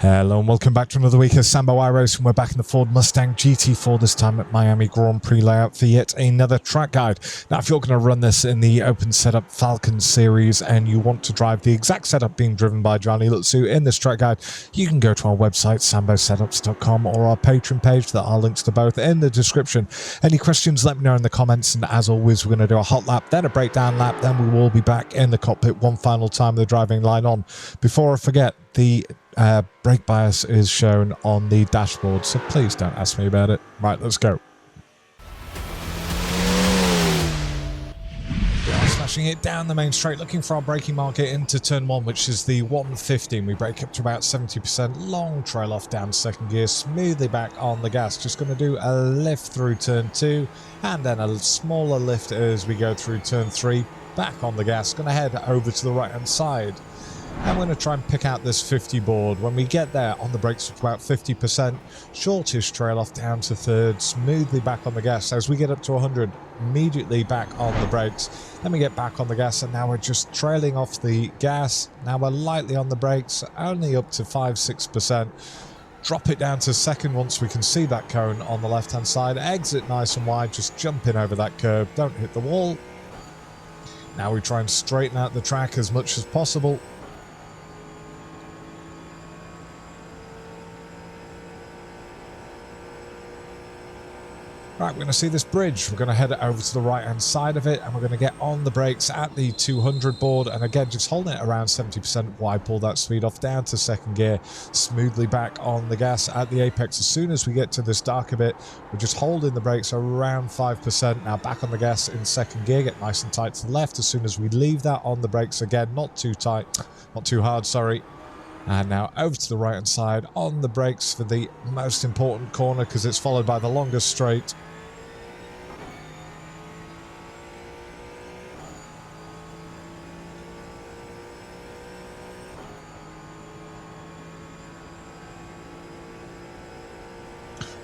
Hello and welcome back to another week of Sambo iRacing. We're back in the Ford Mustang GT4, this time at Miami Grand Prix layout for yet another track guide. Now, if you're going to run this in the open setup Falcon series and you want to drive the exact setup being driven by Gianni Lutzu in this track guide, you can go to our website, sambosetups.com, or our Patreon page. There are links to both in the description. Any questions, let me know in the comments. And as always, we're going to do a hot lap, then a breakdown lap, then we will be back in the cockpit one final time with the driving line on. Before I forget, the brake bias is shown on the dashboard, so please don't ask me about it. Right, let's go. Smashing it down the main straight, looking for our braking marker into turn 1, which is the 115. We brake up to about 70%, long trail off down second gear, smoothly back on the gas. Just going to do a lift through turn 2, and then a smaller lift as we go through turn 3, back on the gas. Going to head over to the right hand side. I'm going to try and pick out this 50 board. When we get there, on the brakes at about 50%, shortish trail off down to third, smoothly back on the gas. As we get up to 100, immediately back on the brakes. Then we get back on the gas, and now we're just trailing off the gas. Now we're lightly on the brakes, only up to 5-6%. Drop it down to second once we can see that cone on the left-hand side. Exit nice and wide, just jump in over that curb. Don't hit the wall. Now we try and straighten out the track as much as possible. Right, we're going to see this bridge. We're going to head over to the right-hand side of it, and we're going to get on the brakes at the 200 board. And again, just holding it around 70%. Wide pull that speed off down to second gear, smoothly back on the gas at the apex. As soon as we get to this darker bit, we're just holding the brakes around 5%. Now back on the gas in second gear, get nice and tight to the left. As soon as we leave that on the brakes again, not too tight, not too hard, sorry. And now over to the right-hand side on the brakes for the most important corner, because it's followed by the longest straight.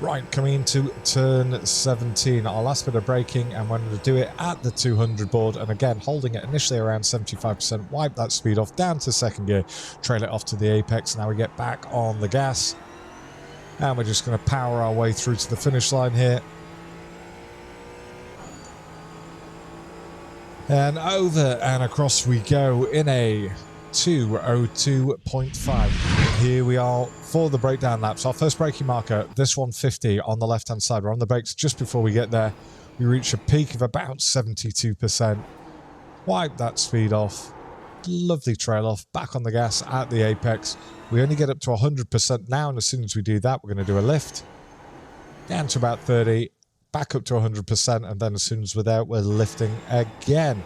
Right, coming into turn 17, our last bit of braking, and we're going to do it at the 200 board, and again holding it initially around 75%, wipe that speed off down to second gear, trail it off to the apex. Now we get back on the gas, and we're just going to power our way through to the finish line here. And over and across we go in a 2:02.5. Here we are for the breakdown laps. Our first braking marker, this 150 on the left hand side. We're on the brakes just before we get there. We reach a peak of about 72%. Wipe that speed off. Lovely trail off. Back on the gas at the apex. We only get up to 100% now, and as soon as we do that, we're going to do a lift. Down to about 30. Back up to 100%, and then as soon as we're there, we're lifting again.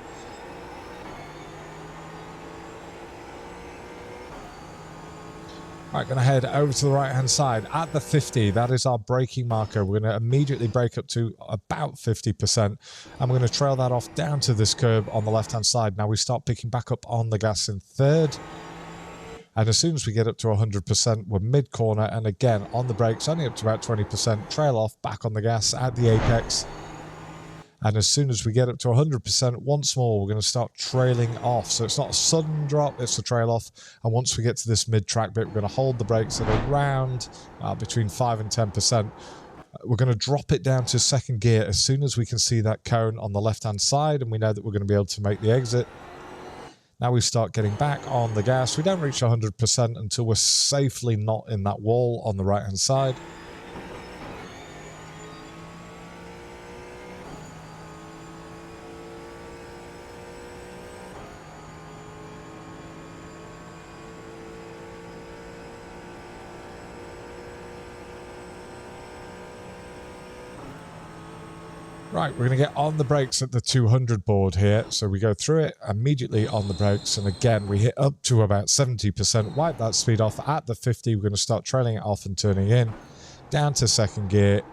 Right, going to head over to the right-hand side at the 50. That is our braking marker. We're going to immediately brake up to about 50%, and we're going to trail that off down to this curb on the left-hand side. Now we start picking back up on the gas in third, and as soon as we get up to 100%, we're mid-corner, and again on the brakes, only up to about 20%. Trail off, back on the gas at the apex. And as soon as we get up to 100%, once more, we're going to start trailing off. So it's not a sudden drop, it's a trail off. And once we get to this mid-track bit, we're going to hold the brakes at around between 5 and 10%. We're going to drop it down to second gear as soon as we can see that cone on the left-hand side, and we know that we're going to be able to make the exit. Now we start getting back on the gas. We don't reach 100% until we're safely not in that wall on the right-hand side. Right, we're going to get on the brakes at the 200 board here. So we go through it immediately on the brakes. And again, we hit up to about 70%. Wipe that speed off at the 50. We're going to start trailing it off and turning in. Down to second gear.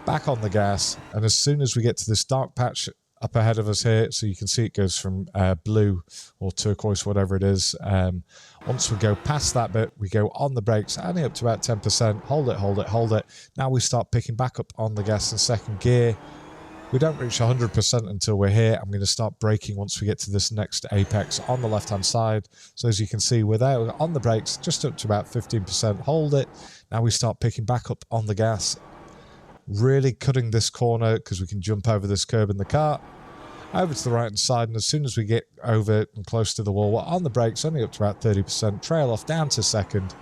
Back on the gas. And as soon as we get to this dark patch up ahead of us here, so you can see it goes from blue or turquoise, whatever it is. Once we go past that bit, we go on the brakes, only up to about 10%. Hold it, hold it, hold it. Now we start picking back up on the gas in second gear. We don't reach 100% until we're here. I'm going to start braking once we get to this next apex on the left-hand side. So as you can see, we're there on the brakes, just up to about 15%. Hold it. Now we start picking back up on the gas. Really cutting this corner because we can jump over this curb in the car. Over to the right-hand side, and as soon as we get over and close to the wall, we're on the brakes, only up to about 30%. Trail off down to second.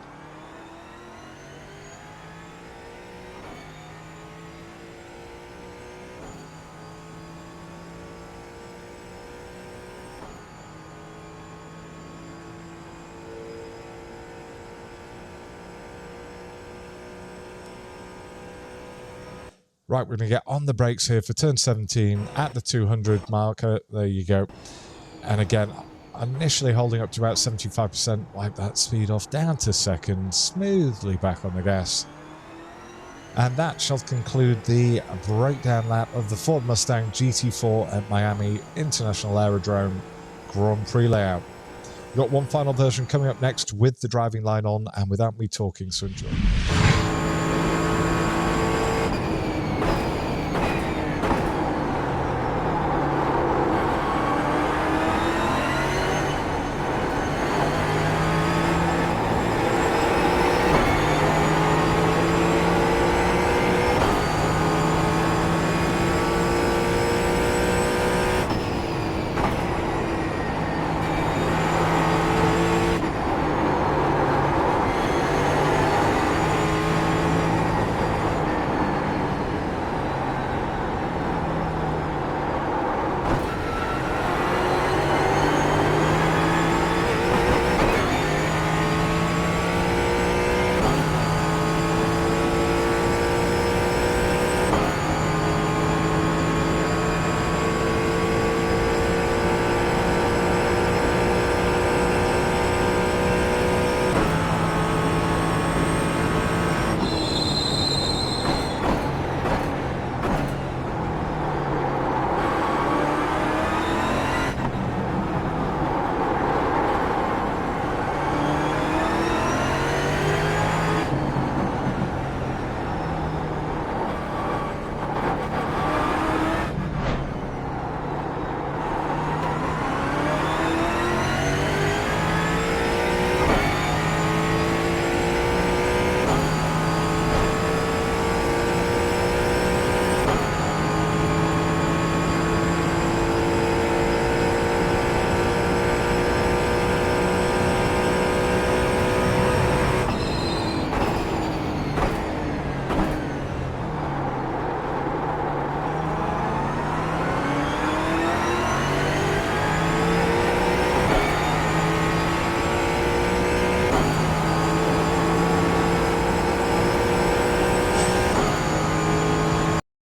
Right, we're going to get on the brakes here for turn 17 at the 200 marker. There you go. And again, initially holding up to about 75%. Wipe that speed off down to second. Smoothly back on the gas. And that shall conclude the breakdown lap of the Ford Mustang GT4 at Miami International Autodrome Grand Prix layout. We've got one final version coming up next with the driving line on and without me talking, so enjoy.